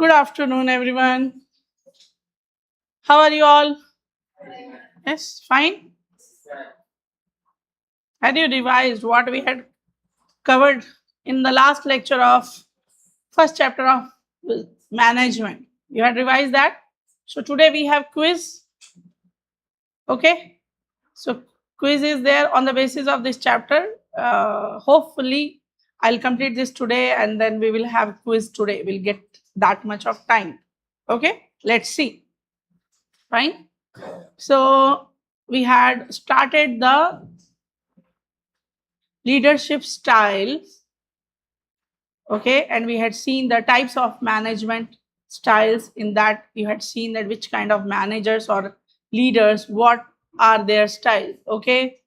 Good afternoon, everyone. How are you all? Yes, fine. Had you revised what we had covered in the last lecture of first chapter of management? You had revised that. So today we have quiz. Okay. So quiz is there on the basis of this chapter. Hopefully, I'll complete this today, and then we will have quiz today. We'll get that much of time. Okay. Let's see. Fine. So we had started the leadership styles, okay, and we had seen the types of management styles. In that, you had seen that which kind of managers or leaders, what are their styles, okay.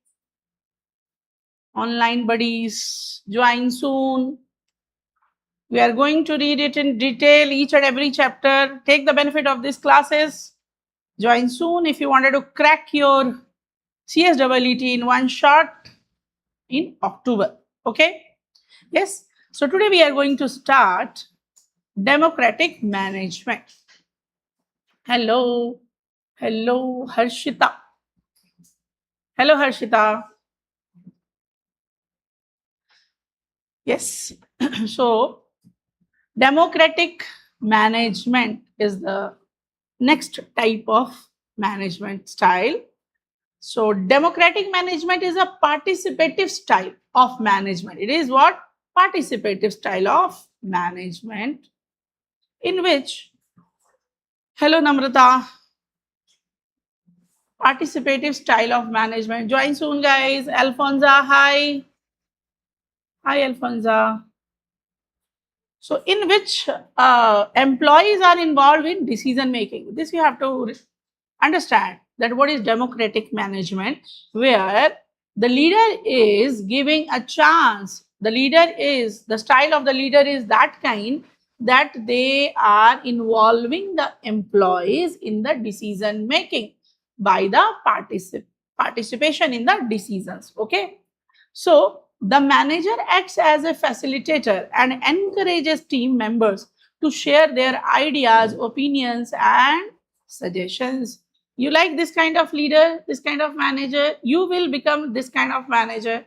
Online buddies, join soon. We are going to read it in detail, each and every chapter. Take the benefit of these classes. Join soon if you wanted to crack your CSEET in one shot in October. Okay. Yes. So today we are going to start democratic management. Hello. Hello, Harshita. Hello, Harshita. Yes. So democratic management is the next type of management style. So democratic management is a participative style of management. It is what? Participative style of management in which, hello Namrata, participative style of management. Join soon, guys. Alfonza, hi. Hi, Alfonza. So in which employees are involved in decision making. This you have to understand that what is democratic management, where the leader is giving a chance. The style of the leader is that kind that they are involving the employees in the decision making by the participation in the decisions. Okay. So the manager acts as a facilitator and encourages team members to share their ideas, opinions, and suggestions. You like this kind of leader, this kind of manager, you will become this kind of manager.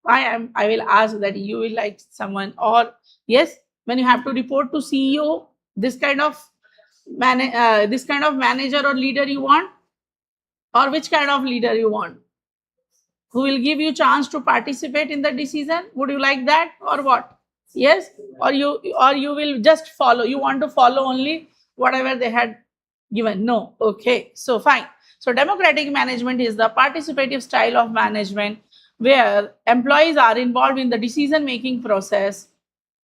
I will ask that you will like someone, or yes, when you have to report to CEO, this kind of manager or leader you want, or which kind of leader you want, who will give you chance to participate in the decision. Would you like that or what? Yes, or you will just follow, you want to follow only whatever they had given? No. Okay, so fine. So democratic management is the participative style of management where employees are involved in the decision making process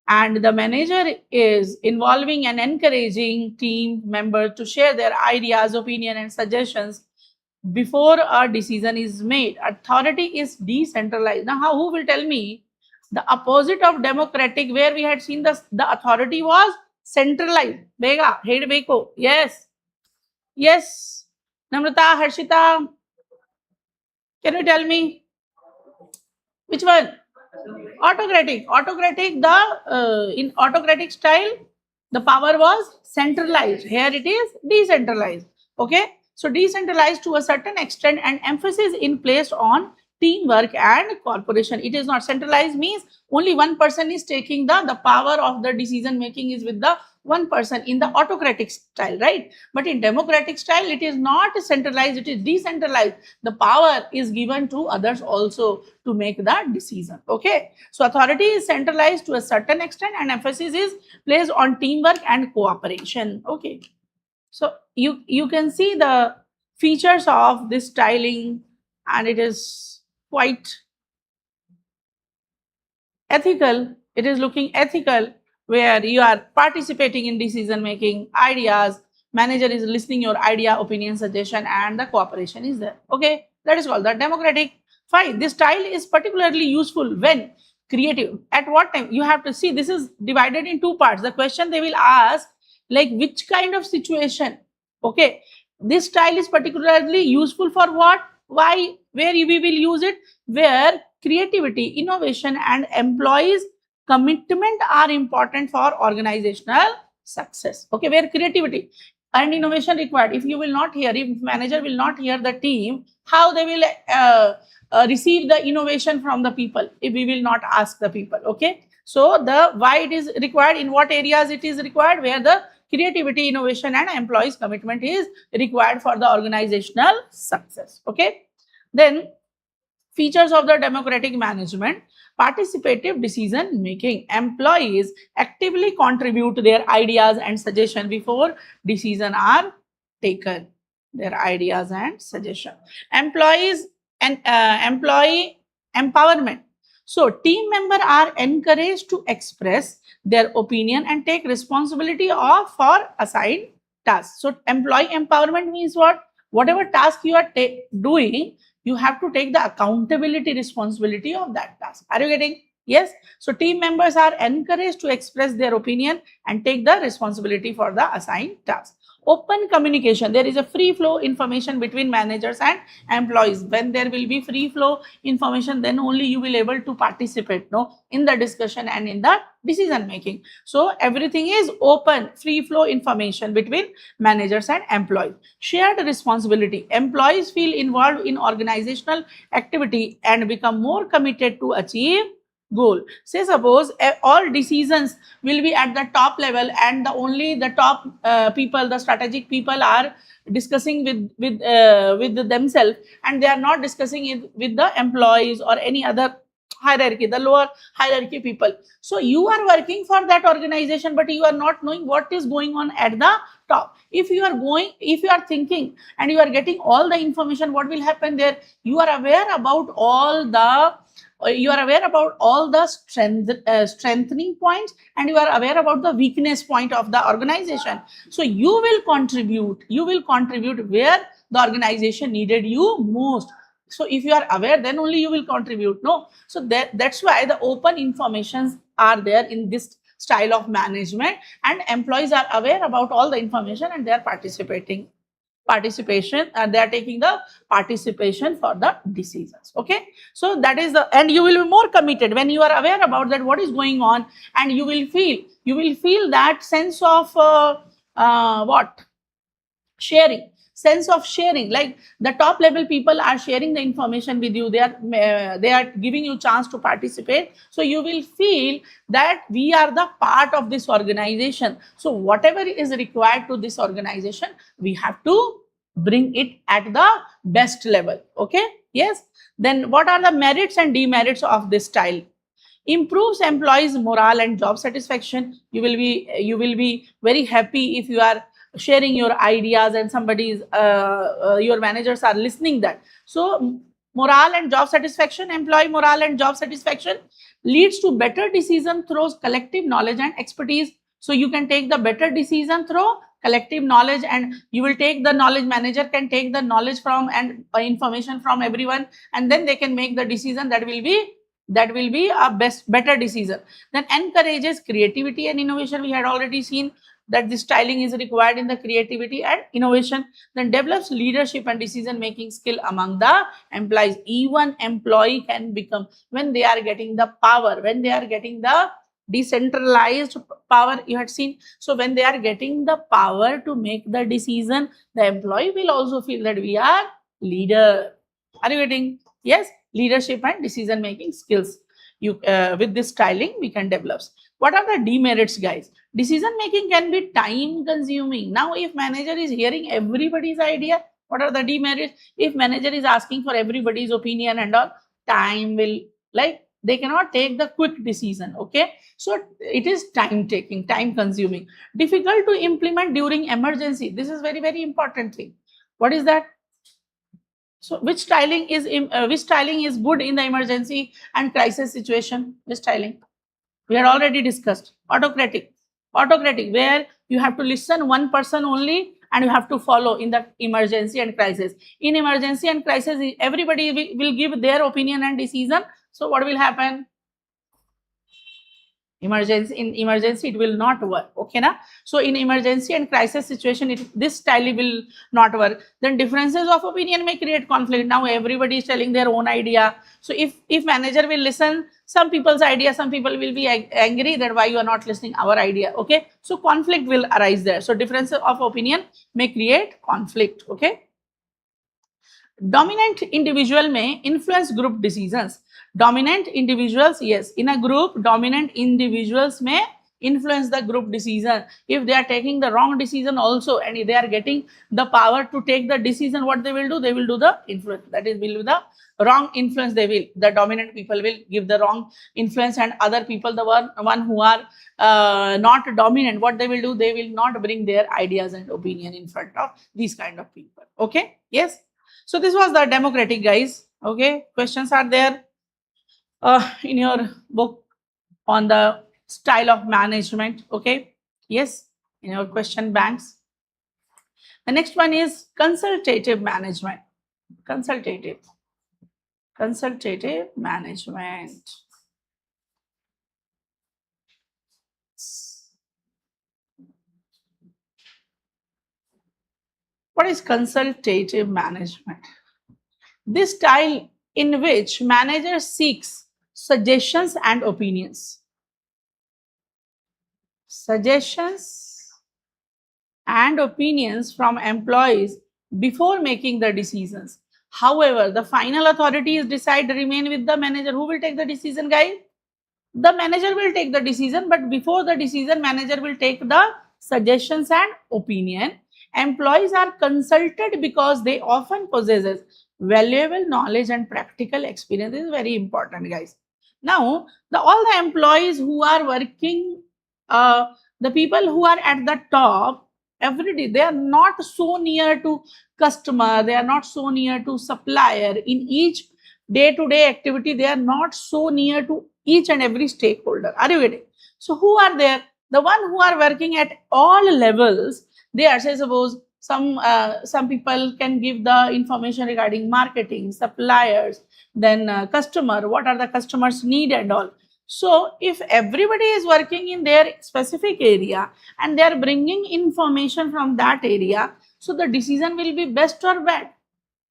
and the manager is involving and encouraging team members to share their ideas, opinion, and suggestions before a decision is made. Authority is decentralized. Now, who will tell me the opposite of democratic, where we had seen the authority was centralized? Bega, head beko. Yes. Yes. Namrata, Harshita, can you tell me which one? Autocratic. In autocratic style, the power was centralized. Here it is decentralized. Okay. So decentralized to a certain extent and emphasis in placed on teamwork and cooperation. It is not centralized, means only one person is taking the power of the decision making is with the one person in the autocratic style, right? But in democratic style, it is not centralized, it is decentralized. The power is given to others also to make that decision. Okay. So authority is centralized to a certain extent and emphasis is placed on teamwork and cooperation. Okay. So you can see the features of this styling, and it is quite ethical. It is looking ethical, where you are participating in decision making, ideas, manager is listening your idea, opinion, suggestion, and the cooperation is there. Okay, that is called the democratic. Fine. This style is particularly useful when creative. At what time? You have to see, this is divided in two parts. The question they will ask, like which kind of situation. Okay, this style is particularly useful for what? Why? Where we will use it? Where creativity, innovation, and employees commitment are important for organizational success. Okay, where creativity and innovation required. If you will not hear, if manager will not hear the team, how they will receive the innovation from the people if we will not ask the people. Okay, so the why it is required, in what areas it is required, where the creativity, innovation and employees commitment is required for the organizational success. Okay, then features of the democratic management: participative decision making. Employees actively contribute their ideas and suggestions before decisions are taken. Their ideas and suggestions. Employees and employee empowerment. So team members are encouraged to express their opinion and take responsibility for assigned tasks. So employee empowerment means what? Whatever task you are doing, you have to take the accountability responsibility of that task. Are you getting? Yes. So team members are encouraged to express their opinion and take the responsibility for the assigned task. Open communication. There is a free flow information between managers and employees. When there will be free flow information, then only you will able to participate in the discussion and in the decision making. So everything is open, free flow information between managers and employees. Shared responsibility. Employees feel involved in organizational activity and become more committed to achieve goal. Say suppose all decisions will be at the top level and only the top people, the strategic people are discussing with themselves, and they are not discussing it with the employees or any other hierarchy, the lower hierarchy people. So you are working for that organization, but you are not knowing what is going on at the top. If you are thinking and you are getting all the information, what will happen there? You are aware about all the strengthening points, and you are aware about the weakness point of the organization. So you will contribute where the organization needed you most. So if you are aware, then only you will contribute. No, so that's why the open informations are there in this style of management, and employees are aware about all the information and they are participation, and they are taking the participation for the decisions. Okay, so that is and you will be more committed when you are aware about that what is going on, and you will feel that sense of sense of sharing, like the top level people are sharing the information with you, they are giving you chance to participate. So you will feel that we are the part of this organization, so whatever is required to this organization, we have to bring it at the best level. Okay, yes. Then what are the merits and demerits of this style? Improves employees morale and job satisfaction. You will be very happy if you are sharing your ideas and somebody's your managers are listening that. So morale and job satisfaction, employee morale and job satisfaction leads to better decision through collective knowledge and expertise. So you can take the better decision through collective knowledge, and you will take the knowledge, manager can take the knowledge from and information from everyone, and then they can make the decision that will be a better decision. Then encourages creativity and innovation. We had already seen that the styling is required in the creativity and innovation. Then develops leadership and decision making skill among the employees. Even employee can become, when they are getting the power, when they are getting the decentralized power, you had seen. So when they are getting the power to make the decision, the employee will also feel that we are leader. Are you getting? Yes, leadership and decision making skills. You with this styling we can develop. What are the demerits, guys? Decision making can be time consuming. Now if manager is hearing everybody's idea, what are the demerits? If manager is asking for everybody's opinion and all, time will, like, they cannot take the quick decision. Okay, so it is time taking, time consuming. Difficult to implement during emergency. This is very, very important thing. What is that? So which styling is good in the emergency and crisis situation? Which styling? We had already discussed. Autocratic, where you have to listen one person only and you have to follow in the emergency and crisis. In emergency and crisis, everybody will give their opinion and decision. So what will happen? In emergency it will not work. Okay na? So in emergency and crisis situation this style will not work. Then differences of opinion may create conflict. Now everybody is telling their own idea. So if manager will listen some people's idea, some people will be angry that why you are not listening our idea. Okay, so conflict will arise there. So differences of opinion may create conflict. Okay, dominant individual may influence group decisions. Dominant individuals, yes, in a group, dominant individuals may influence the group decision. If they are taking the wrong decision also and if they are getting the power to take the decision, what they will do? They will do the influence. That is, will be the wrong influence. They will, the dominant people will give the wrong influence, and other people, the one who are not dominant, what they will do? They will not bring their ideas and opinion in front of these kind of people. Okay, yes. So this was the democratic, guys. Okay, questions are there in your book on the style of management. Okay, yes, in your question banks. The next one is consultative management. Consultative management. What is consultative management? This style in which manager seeks suggestions and opinions. Suggestions and opinions from employees before making the decisions. However, the final authority is decide remain with the manager. Who will take the decision, guys? The manager will take the decision, but before the decision, manager will take the suggestions and opinion. Employees are consulted because they often possess valuable knowledge and practical experience. This is very important, guys. Now, all the employees who are working, the people who are at the top every day, they are not so near to customer, they are not so near to supplier. In each day-to-day activity, they are not so near to each and every stakeholder. Are you getting? So who are there? The one who are working at all levels. They are, say, suppose some people can give the information regarding marketing, suppliers, then customer, what are the customers need and all. So if everybody is working in their specific area and they are bringing information from that area, so the decision will be best or bad?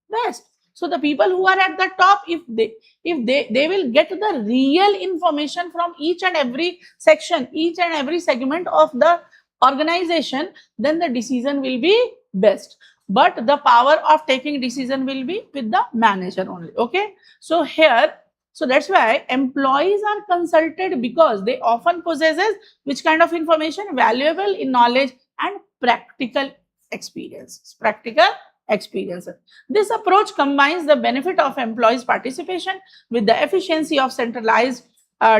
Best. So the people who are at the top, if they will get the real information from each and every section, each and every segment of the organization, then the decision will be best. But the power of taking decision will be with the manager only. Okay. So here, so that's why employees are consulted because they often possesses which kind of information? Valuable in knowledge and practical experiences. Practical experiences. This approach combines the benefit of employees' participation with the efficiency of centralized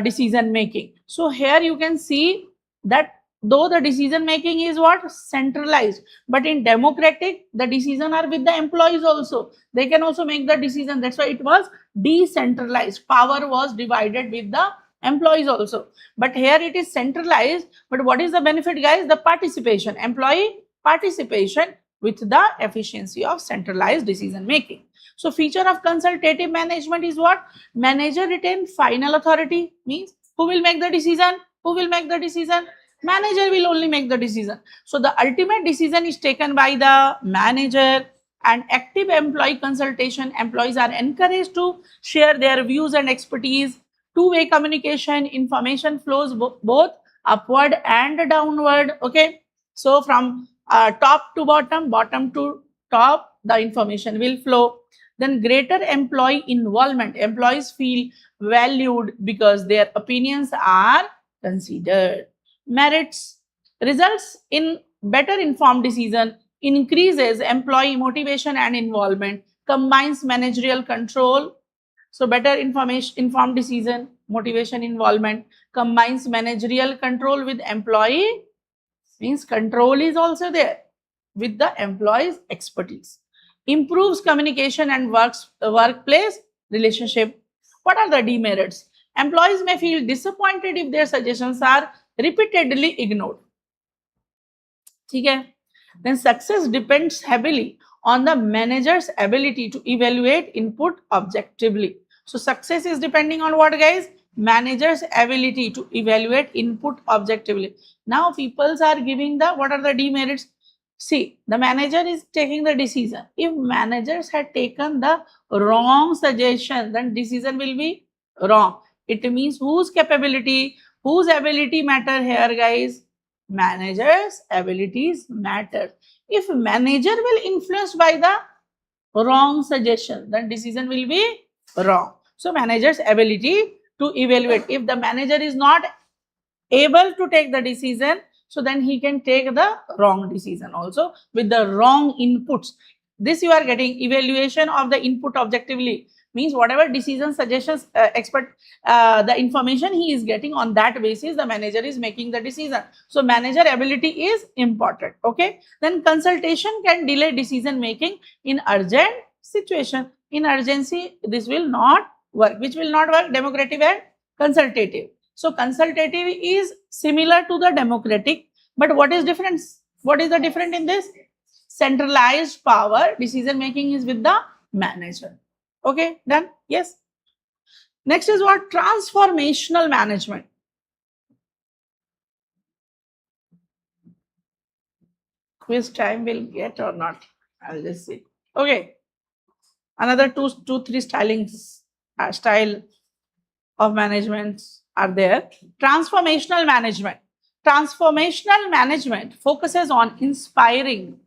decision making. So here you can see that though the decision making is what? Centralized, but in democratic, the decision are with the employees also. They can also make the decision. That's why it was decentralized. Power was divided with the employees also. But here it is centralized. But what is the benefit, guys? The participation, employee participation with the efficiency of centralized decision making. So feature of consultative management is what? Manager retain final authority, means who will make the decision? Who will make the decision? Manager will only make the decision. So the ultimate decision is taken by the manager. And active employee consultation, employees are encouraged to share their views and expertise. Two-way communication, information flows both upward and downward. Okay, so from top to bottom, bottom to top, the information will flow. Then greater employee involvement. Employees feel valued because their opinions are considered. Merits results in better informed decision, increases employee motivation and involvement, combines managerial control. So better informed decision, motivation, involvement, combines managerial control with employee, means control is also there with the employee's expertise. Improves communication and workplace relationship. What are the demerits? Employees may feel disappointed if their suggestions are repeatedly ignored. Okay. Then success depends heavily on the manager's ability to evaluate input objectively. So success is depending on what, guys? manager's ability to evaluate input objectively. Now people are giving the, what are the demerits? See, the manager is taking the decision. If managers had taken the wrong suggestion, then decision will be wrong. It means whose ability matter here, guys? Managers' abilities matter. If manager will influenced by the wrong suggestion, then decision will be wrong. So manager's ability to evaluate. If the manager is not able to take the decision, so then he can take the wrong decision also with the wrong inputs. This you are getting evaluation of the input objectively, means whatever decision suggestions the information he is getting, on that basis the manager is making the decision. So manager ability is important. Okay, then consultation can delay decision making in urgent situation. In urgency this will not work. Which will not work? Democratic and consultative. So consultative is similar to the democratic, but what is difference? What is the difference in this? Centralized power, decision making is with the manager. Okay, done? Yes. Next is what? Transformational management. Quiz time will get or not? I'll just see. Okay. Another three stylings, style of management are there. Transformational management. Transformational management focuses on inspiring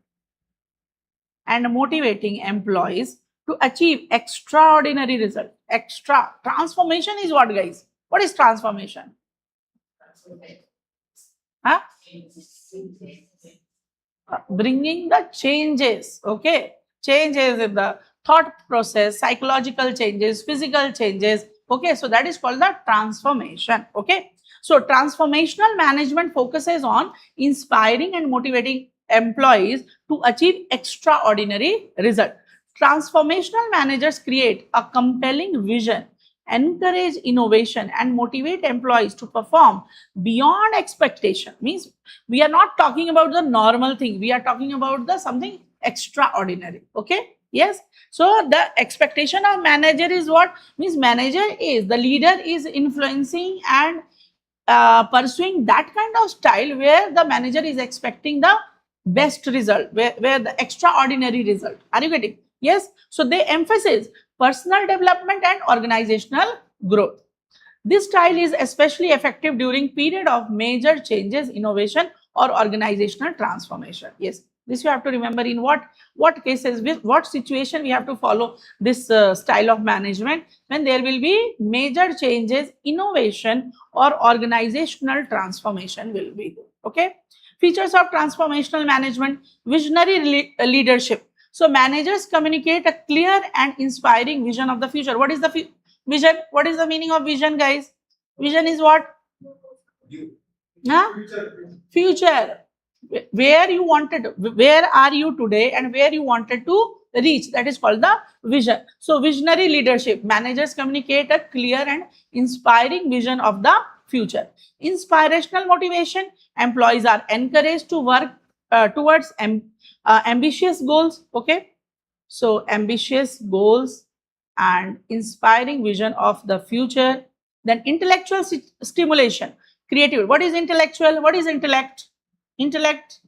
and motivating employees to achieve extraordinary result. Transformation is what, guys? What is transformation? Huh? Bringing the changes. Okay, changes in the thought process, psychological changes, physical changes. Okay, so that is called the transformation. Okay, so transformational management focuses on inspiring and motivating employees to achieve extraordinary result. Transformational managers create a compelling vision, encourage innovation and motivate employees to perform beyond expectation. Means we are not talking about the normal thing, we are talking about the something extraordinary. Okay, yes. So the expectation of manager is what? Means manager is, the leader is influencing and pursuing that kind of style where the manager is expecting the best result, where the extraordinary result. Are you getting? Yes. So they emphasize personal development and organizational growth. This style is especially effective during period of major changes, innovation or organizational transformation. Yes, this you have to remember in what cases, with what situation we have to follow this style of management, when there will be major changes, innovation or organizational transformation will be there. Okay, features of transformational management: visionary leadership. So managers communicate a clear and inspiring vision of the future. What is the vision? What is the meaning of vision, guys? Vision is what? Future. Where you wanted, where are you today and where you wanted to reach, that is called the vision. So visionary leadership, managers communicate a clear and inspiring vision of the future. Inspirational motivation, employees are encouraged to work towards ambitious goals. Okay, so ambitious goals and inspiring vision of the future. Then intellectual stimulation, creativity. What is intellectual? What is intellect? Intellect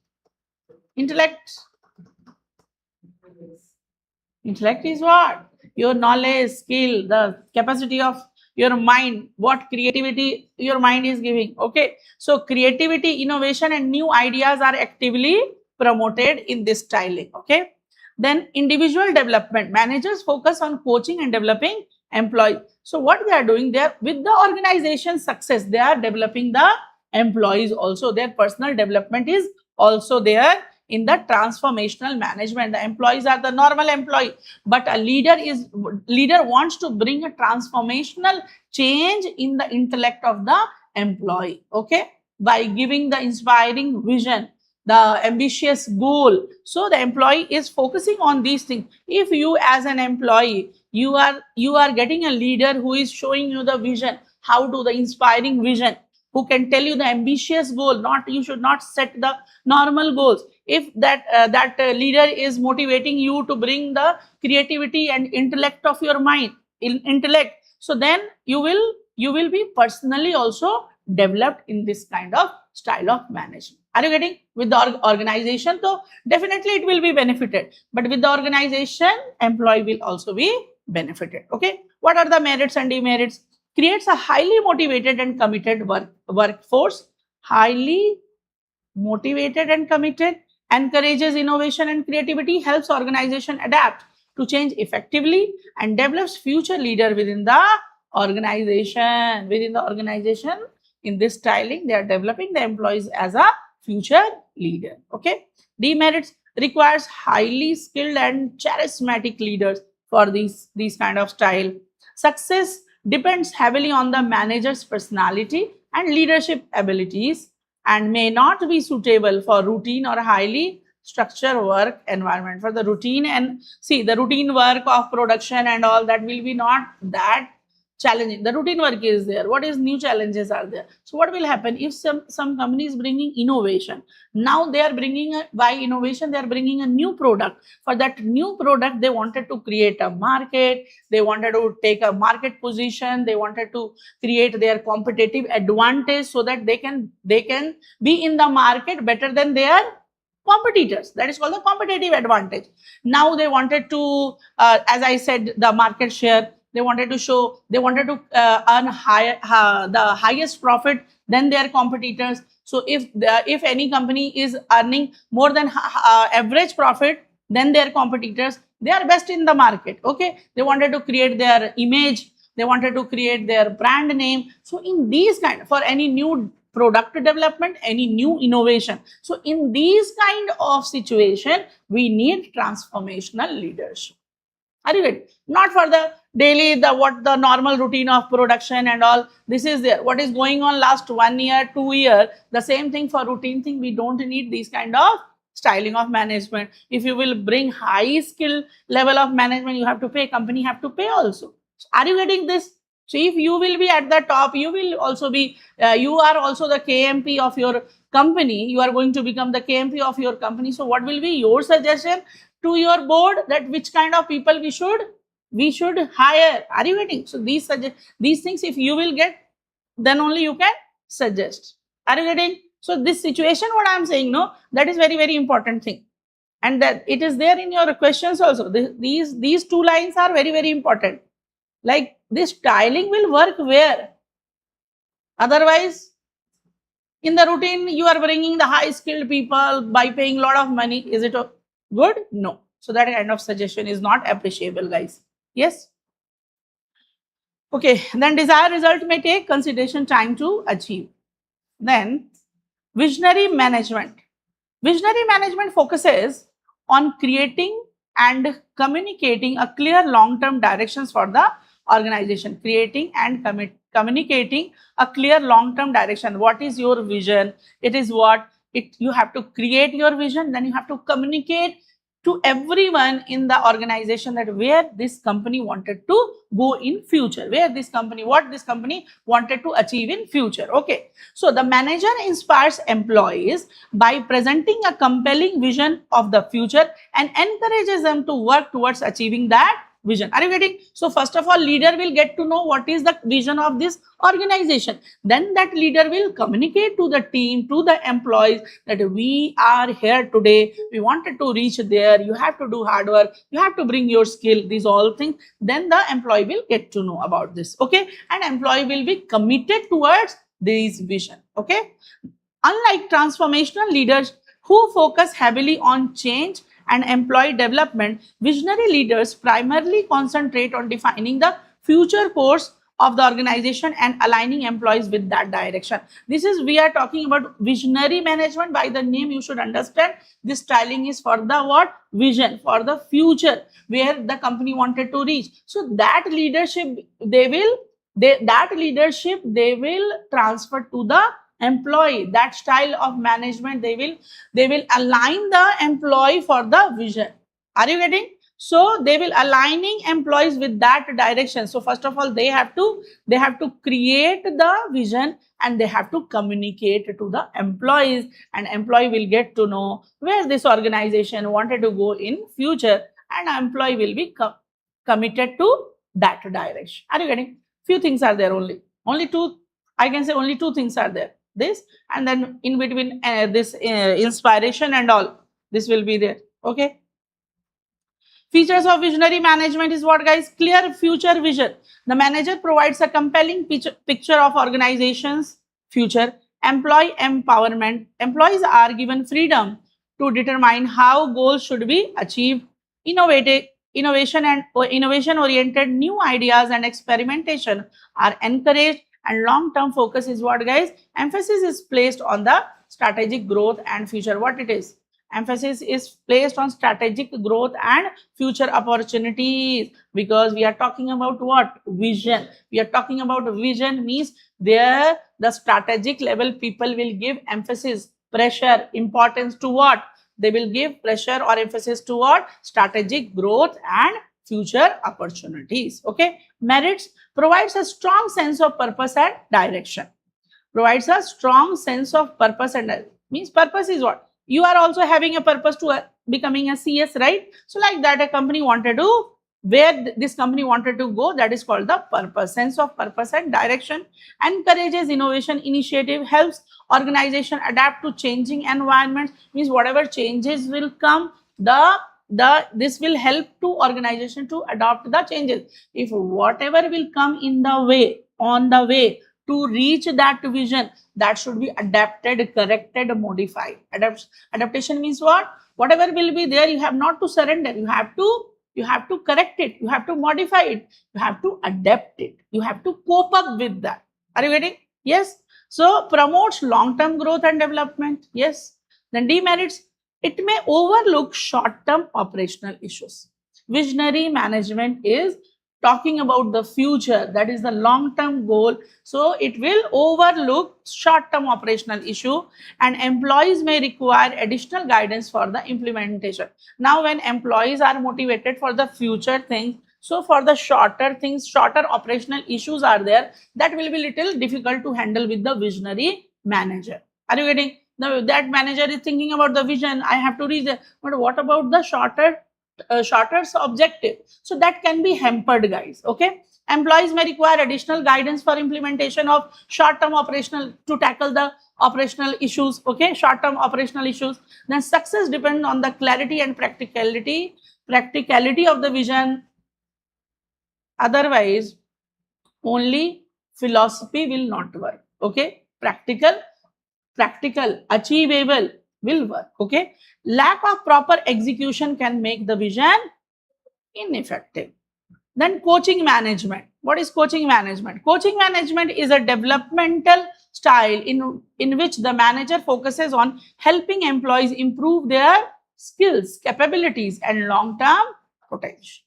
is what? Your knowledge, skill, the capacity of your mind, what creativity your mind is giving. Okay, so creativity, innovation and new ideas are actively promoted in this styling. Okay, then individual development, managers focus on coaching and developing employees. So what they are doing there, with the organization success, they are developing the employees also. Their personal development is also there in the transformational management. The employees are the normal employee, but a leader wants to bring a transformational change in the intellect of the employee. Okay, by giving the inspiring vision, the ambitious goal. So the employee is focusing on these things. If you as an employee, you are getting a leader who is showing you the vision, how to the inspiring vision, who can tell you the ambitious goal. Not, you should not set the normal goals. If that leader is motivating you to bring the creativity and intellect of your mind, intellect, so then you will you will be personally also developed in this kind of style of management. Are you getting? With the organization, so definitely it will be benefited, but with the organization, employee will also be benefited. Okay, what are the merits and demerits? Creates a highly motivated and committed workforce. Highly motivated and committed, encourages innovation and creativity, helps organization adapt to change effectively, and develops future leader within the organization. Within the organization, in this styling, they are developing the employees as a future leader. Okay. Demerits: requires highly skilled and charismatic leaders for these kind of style. Success depends heavily on the manager's personality and leadership abilities, and may not be suitable for routine or highly structured work environment. For the routine, and see, the routine work of production and all that will be not that challenging. The routine work is there. What is new challenges are there? So what will happen if some company is bringing innovation? Now they are bringing by innovation, they are bringing a new product. For that new product, they wanted to create a market, they wanted to take a market position, they wanted to create their competitive advantage so that they can be in the market better than their competitors. That is called the competitive advantage. Now they wanted to, as I said, the market share. They wanted to show, they wanted to earn the highest profit than their competitors. So if any company is earning more than average profit than their competitors, they are best in the market. Okay, they wanted to create their image, they wanted to create their brand name. So in these kind, for any new product development, any new innovation, so in these kind of situation, we need transformational leadership. Are you getting? Not for the daily, the normal routine of production and all. This is there. What is going on last 1 year, 2 year, the same thing for routine thing. We don't need these kind of styling of management. If you will bring high skill level of management, you have to pay, company have to pay also. So are you getting this? So if you will be at the top, you will also be, you are also the KMP of your company. You are going to become the KMP of your company. So what will be your suggestion to your board, that which kind of people we should hire? Are you getting? So these things, if you will get, then only you can suggest. Are you getting? So this situation, what I am saying, no, that is very, very important thing, and that it is there in your questions also. These two lines are very, very important. Like, this styling will work where? Otherwise, in the routine, you are bringing the high skilled people by paying a lot of money. Is it good? No. So that kind of suggestion is not appreciable, guys. Yes. Okay. Then desired result may take consideration time to achieve. Then visionary management. Visionary management focuses on creating and communicating a clear long-term directions for the organization. Creating and communicating a clear long-term direction. What is your vision? It is what you have to create your vision, then you have to communicate to everyone in the organization that where this company wanted to go in future, what this company wanted to achieve in future. Okay, so the manager inspires employees by presenting a compelling vision of the future and encourages them to work towards achieving that vision. Are you getting? So first of all, leader will get to know what is the vision of this organization. Then that leader will communicate to the team, to the employees, that we are here today, we wanted to reach there, you have to do hard work, you have to bring your skill, these all things. Then the employee will get to know about this. Okay, and employee will be committed towards this vision. Okay, unlike transformational leaders who focus heavily on change and employee development, visionary leaders primarily concentrate on defining the future course of the organization and aligning employees with that direction. This is, we are talking about visionary management. By the name, you should understand this styling is for the what? Vision, for the future, where the company wanted to reach. So that leadership, they will transfer to the employee. That style of management, they will align the employee for the vision. Are you getting? So they will aligning employees with that direction. So first of all, they have to create the vision and they have to communicate to the employees, and employee will get to know where this organization wanted to go in future, and employee will be committed to that direction. Are you getting? Few things are there only. Only two, I can say only two things are there. This, and then in between this inspiration and all, this will be there. Okay. Features of visionary management is what, guys? Clear future vision. The manager provides a compelling picture of organization's future. Employee empowerment. Employees are given freedom to determine how goals should be achieved. Innovation and innovation-oriented new ideas and experimentation are encouraged. And long-term focus is what, guys? Emphasis is placed on the strategic growth and future. What it is? Emphasis is placed on strategic growth and future opportunities, because we are talking about what? Vision. We are talking about vision, means there the strategic level people will give emphasis, pressure, importance to what? They will give pressure or emphasis to what? Strategic growth and future opportunities. Okay. Merits provides a strong sense of purpose and direction. Provides a strong sense of purpose and means purpose is what? You are also having a purpose to becoming a CS, right? So like that, a company wanted to, where this company wanted to go, that is called the purpose, sense of purpose and direction. Encourages innovation initiative, helps organization adapt to changing environments, means whatever changes will come, this will help to organization to adopt the changes. If whatever will come in the way, on the way to reach that vision, that should be adapted, corrected, modified. Adaptation means what? Whatever will be there, you have not to surrender. You have to correct it. You have to modify it. You have to adapt it. You have to cope up with that. Are you getting? Yes. So promotes long-term growth and development. Yes. Then demerits. It may overlook short-term operational issues. Visionary management is talking about the future, that is the long-term goal. So it will overlook short-term operational issue, and employees may require additional guidance for the implementation. Now when employees are motivated for the future things, so for the shorter things, shorter operational issues are there, that will be little difficult to handle with the visionary manager. Are you getting? Now that manager is thinking about the vision, I have to reach there, but what about the shorter objective? So that can be hampered, guys. Okay. Employees may require additional guidance for implementation of short-term operational, to tackle the operational issues. Okay. Short-term operational issues. Then success depends on the clarity and practicality of the vision. Otherwise, only philosophy will not work. Okay. Practical, achievable will work. Okay. Lack of proper execution can make the vision ineffective. Then coaching management. What is coaching management? Coaching management is a developmental style in which the manager focuses on helping employees improve their skills, capabilities, and long-term potential.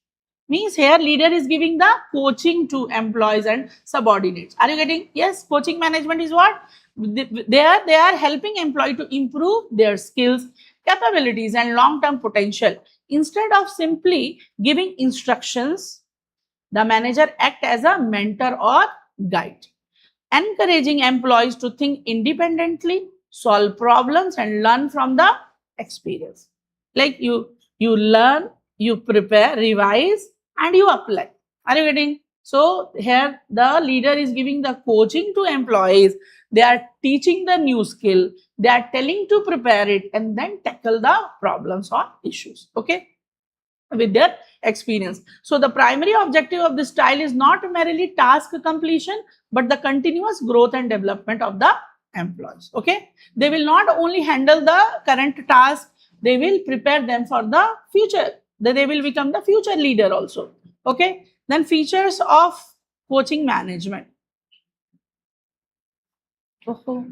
Means here leader is giving the coaching to employees and subordinates. Are you getting? Yes. Coaching management is what? They are helping employee to improve their skills, capabilities, and long-term potential. Instead of simply giving instructions, the manager acts as a mentor or guide, encouraging employees to think independently, solve problems, and learn from the experience. Like you learn, you prepare, revise, and you apply. Are you getting? So here the leader is giving the coaching to employees. They are teaching the new skill. They are telling to prepare it and then tackle the problems or issues. Okay. With their experience. So the primary objective of this style is not merely task completion, but the continuous growth and development of the employees. Okay. They will not only handle the current task, they will prepare them for the future. They will become the future leader also. Okay. Then features of coaching management. Oh,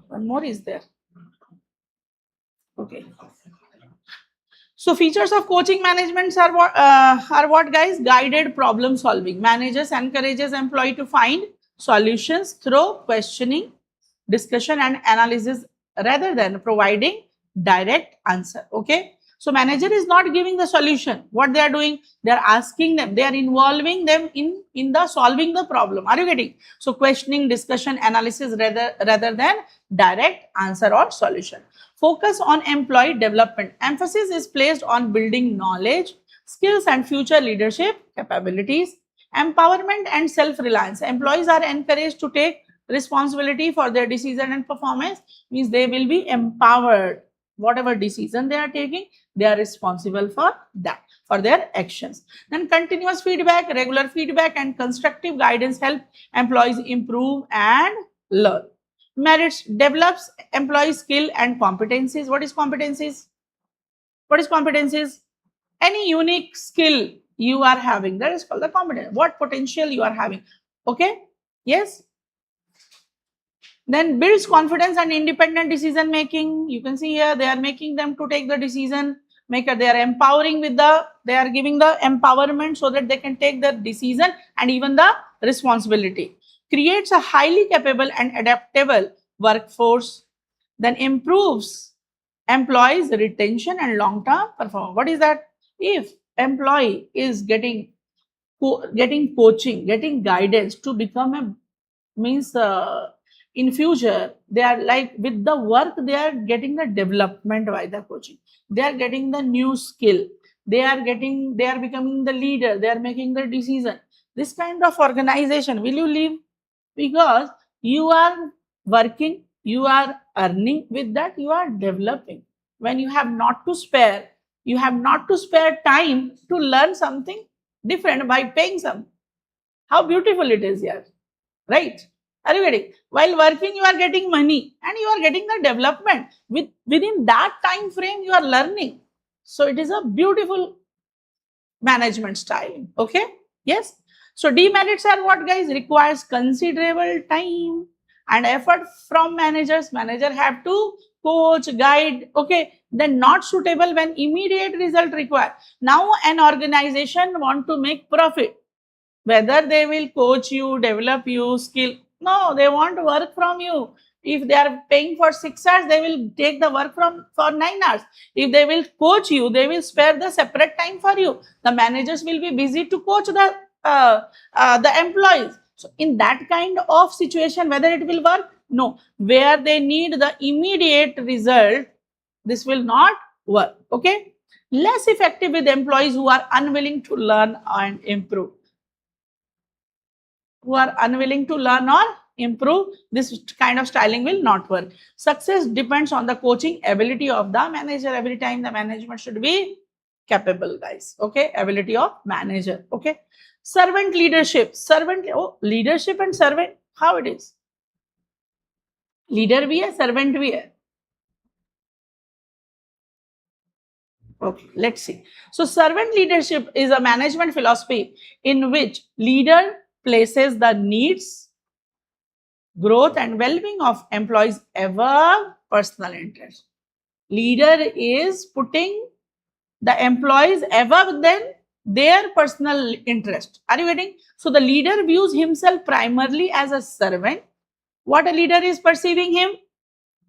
one more is there. Okay. So features of coaching management are what, guys? Guided problem solving. Managers encourages employee to find solutions through questioning, discussion, and analysis rather than providing direct answer. Okay. So manager is not giving the solution. What they are doing? They are asking them. They are involving them in the solving the problem. Are you getting? So questioning, discussion, analysis rather than direct answer or solution. Focus on employee development. Emphasis is placed on building knowledge, skills, and future leadership capabilities. Empowerment and self-reliance. Employees are encouraged to take responsibility for their decision and performance, means they will be empowered. Whatever decision they are taking, they are responsible for that, for their actions. Then continuous feedback, regular feedback and constructive guidance help employees improve and learn. Merits develops employee skill and competencies. What is competencies? What is competencies? Any unique skill you are having, that is called the competence. What potential you are having. Okay? Yes? Then builds confidence and independent decision making. You can see here they are making them to take the decision maker. They are empowering with they are giving the empowerment so that they can take the decision and even the responsibility. Creates a highly capable and adaptable workforce. Then improves employees retention and long-term performance. What is that? If employee is getting coaching, getting guidance to become a means in future, they are like with the work, they are getting the development by the coaching. They are getting the new skill. They are becoming the leader. They are making the decision. This kind of organization, will you leave? Because you are working, you are earning, with that you are developing. When you have not to spare, time to learn something different by paying some. How beautiful it is here, right? Are you getting? While working, you are getting money and you are getting the development. Within that time frame, you are learning. So it is a beautiful management style. Okay? Yes? So demerits are what, guys? Requires considerable time and effort from managers. Manager have to coach, guide. Okay? Then not suitable when immediate result required. Now an organization want to make profit. Whether they will coach you, develop you, skill. No, they want work from you. If they are paying for 6 hours, they will take the work for 9 hours. If they will coach you, they will spare the separate time for you. The managers will be busy to coach the employees. So in that kind of situation, whether it will work? No. Where they need the immediate result, this will not work. Okay. Less effective with employees who are unwilling to learn and improve. Who are unwilling to learn or improve, this kind of styling will not work. Success depends on the coaching ability of the manager. Every time the management should be capable, guys. Okay, ability of manager. Okay, servant leadership. Leadership and servant, how it is? Leader bhi hai, servant bhi hai. Okay, let's see. So servant leadership is a management philosophy in which leader places the needs, growth and well-being of employees above personal interest. Leader is putting the employees above than their personal interest. Are you getting? So the leader views himself primarily as a servant. What a leader is perceiving him?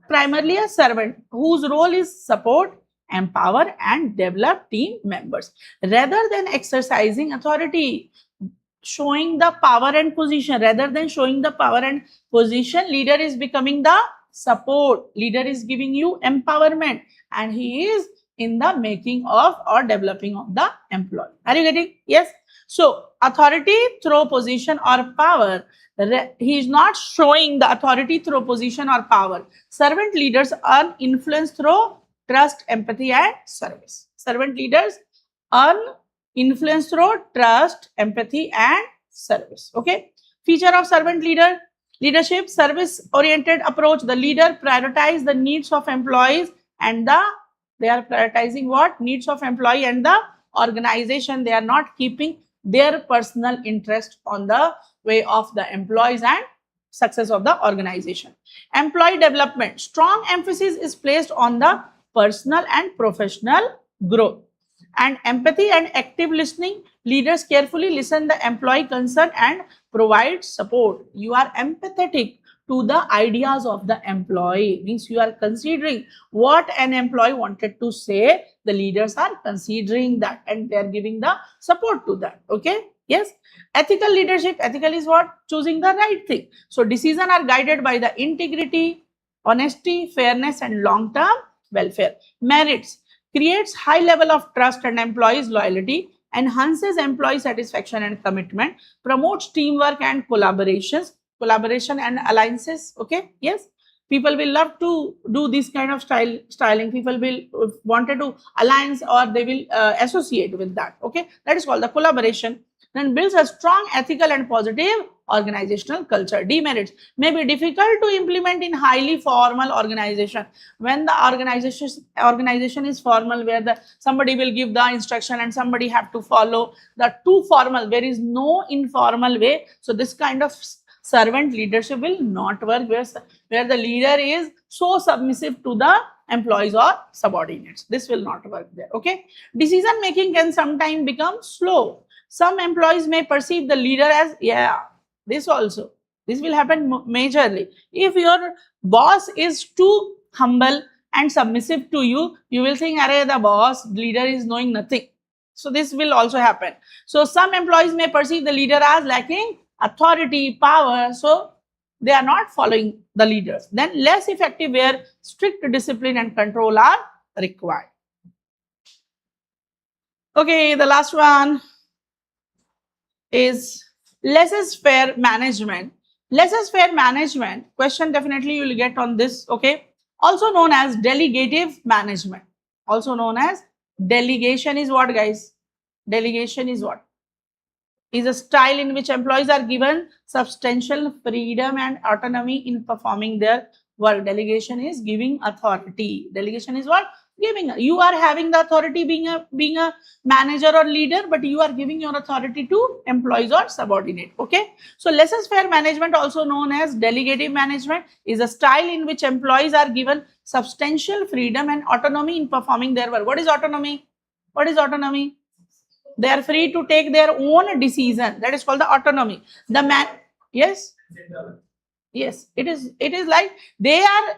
Primarily a servant whose role is support, empower and develop team members rather than exercising authority, showing the power and position. Rather than showing the power and position, leader is becoming the support. Leader is giving you empowerment and he is in the making of or developing of the employee. Are you getting? Yes. So authority through position or power, he is not showing the authority through position or power. Servant leaders earn influence through trust, empathy and service. Servant leaders earn influence through trust, empathy and service. Okay. Feature of servant leadership, service oriented approach. The leader prioritize the needs of employees and they are prioritizing what? Needs of employee and the organization. They are not keeping their personal interest on the way of the employees and success of the organization. Employee development. Strong emphasis is placed on the personal and professional growth. And empathy and active listening. Leaders carefully listen the employee concern and provide support. You are empathetic to the ideas of the employee. Means you are considering what an employee wanted to say. The leaders are considering that and they are giving the support to that. Okay. Yes. Ethical leadership. Ethical is what? Choosing the right thing. So decisions are guided by the integrity, honesty, fairness and long-term welfare. Merits. Creates high level of trust and employees loyalty. enhances employee satisfaction and commitment, promotes teamwork and collaboration and alliances. Okay, yes, people will love to do this kind of styling. People will wanted to alliance, or they will associate with that. Okay, that is called the collaboration. Then builds a strong ethical and positive organizational culture. Demerits may be difficult to implement in highly formal organization. When the organization is formal, where somebody will give the instruction and somebody have to follow, the too formal, there is no informal way. So this kind of servant leadership will not work, where the leader is so submissive to the employees or subordinates. This will not work there. Okay, decision making can sometimes become slow. Some employees may perceive the leader as, this will happen majorly. If your boss is too humble and submissive to you, you will think, arey, the boss, leader is knowing nothing. So this will also happen. So some employees may perceive the leader as lacking authority, power, so they are not following the leaders. Then less effective where strict discipline and control are required. Okay, the last one is laissez-faire management. Laissez-faire management, question definitely you will get on this. Okay, also known as delegative management. Also known as delegation is what, guys? Delegation is what? Is a style in which employees are given substantial freedom and autonomy in performing their work. Delegation is giving authority. Delegation is what? Giving. You are having the authority being a manager or leader, but you are giving your authority to employees or subordinate. Okay, so laissez-faire management, also known as delegative management, is a style in which employees are given substantial freedom and autonomy in performing their work. What is autonomy? What is autonomy? They are free to take their own decision. That is called the autonomy. The yes, it is like they are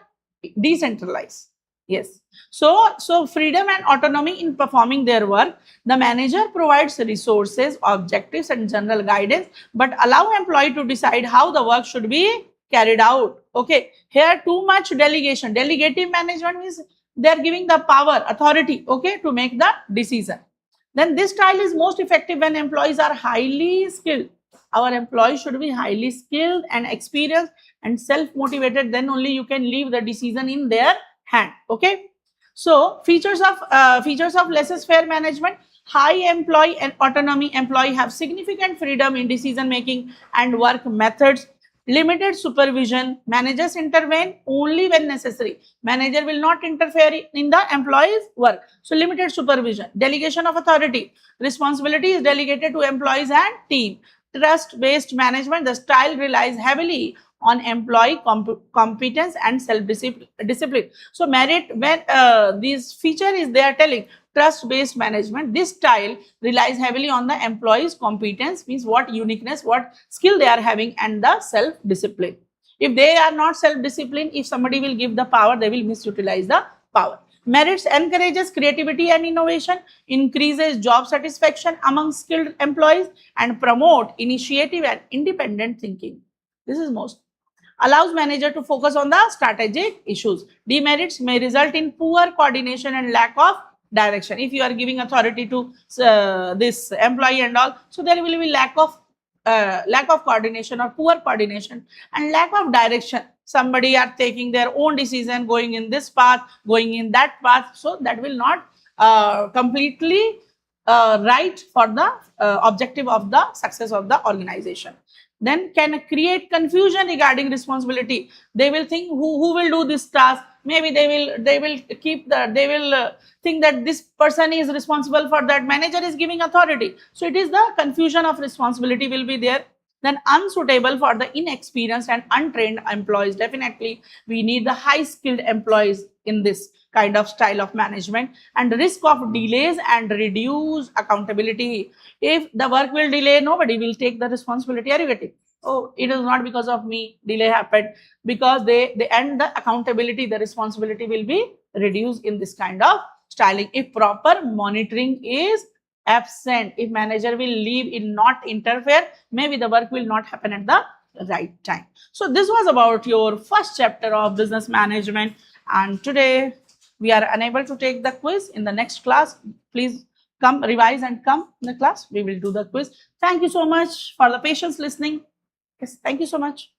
decentralized. Yes. So freedom and autonomy in performing their work. The manager provides resources, objectives, and general guidance, but allow employee to decide how the work should be carried out. Okay. Here too much delegation. Delegative management means they are giving the power, authority, okay, to make the decision. Then this style is most effective when employees are highly skilled. Our employees should be highly skilled and experienced and self-motivated. Then only you can leave the decision in their hand. Okay. So features of laissez-faire management: high employee and autonomy. Employee have significant freedom in decision making and work methods. Limited supervision. Managers intervene only when necessary. Manager will not interfere in the employee's work. So limited supervision. Delegation of authority. Responsibility is delegated to employees and team. Trust-based management. The style relies heavily on employee competence and self-discipline. So merit, when this feature is they are telling trust-based management, this style relies heavily on the employee's competence, means what uniqueness, what skill they are having, and the self-discipline. If they are not self-disciplined, if somebody will give the power, they will misutilize the power. Merits encourages creativity and innovation, increases job satisfaction among skilled employees, and promote initiative and independent thinking. This is most. Allows manager to focus on the strategic issues. Demerits may result in poor coordination and lack of direction. If you are giving authority to this employee and all, so there will be lack of coordination or poor coordination and lack of direction. Somebody are taking their own decision, going in this path, going in that path. So that will not completely right for the objective of the success of the organization. Then can create confusion regarding responsibility. They will think who will do this task. Maybe they will think that this person is responsible for that. Manager is giving authority. So it is the confusion of responsibility will be there. Then unsuitable for the inexperienced and untrained employees. Definitely we need the high skilled employees in this kind of style of management. And risk of delays and reduce accountability. If the work will delay, nobody will take the responsibility. Are you getting? Oh, it is not because of me delay happened, because they end the accountability, the responsibility will be reduced in this kind of styling. If proper monitoring is absent, if manager will leave in not interfere, maybe the work will not happen at the right time. So this was about your first chapter of business management, and today we are unable to take the quiz. In the next class, please come revise and come in the class. We will do the quiz. Thank you so much for the patience listening. Yes, thank you so much.